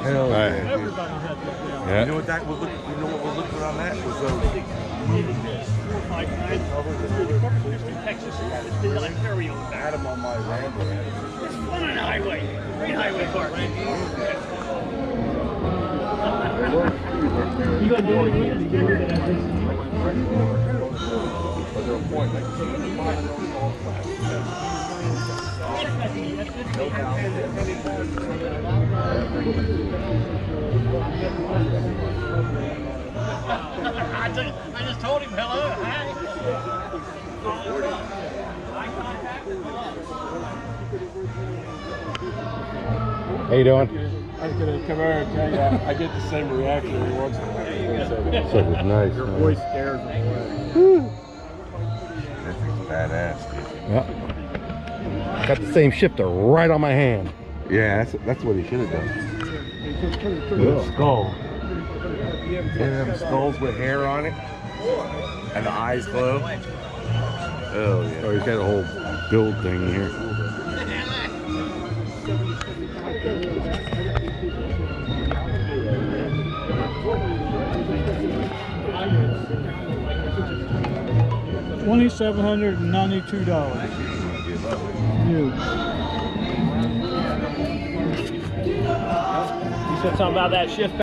Hell yeah. You know what that will look? You know what we'll look for on that? Was Texas, Ontario. had him on my Rambler. It's fun on the highway. Great highway park. You got to do it again. I just told him hello. Hi. How you doing? I was gonna come over and tell you, I get the same reaction every once in a while. So nice. Your voice scares them away. This is badass. Yeah. Got the same shifter right on my hand. Yeah, that's what he should have done. Yeah. Skull. And them skulls with hair on it, and the eyes glow. Oh yeah. Oh, he's got a whole build thing here. $2,792. You said something about that shift.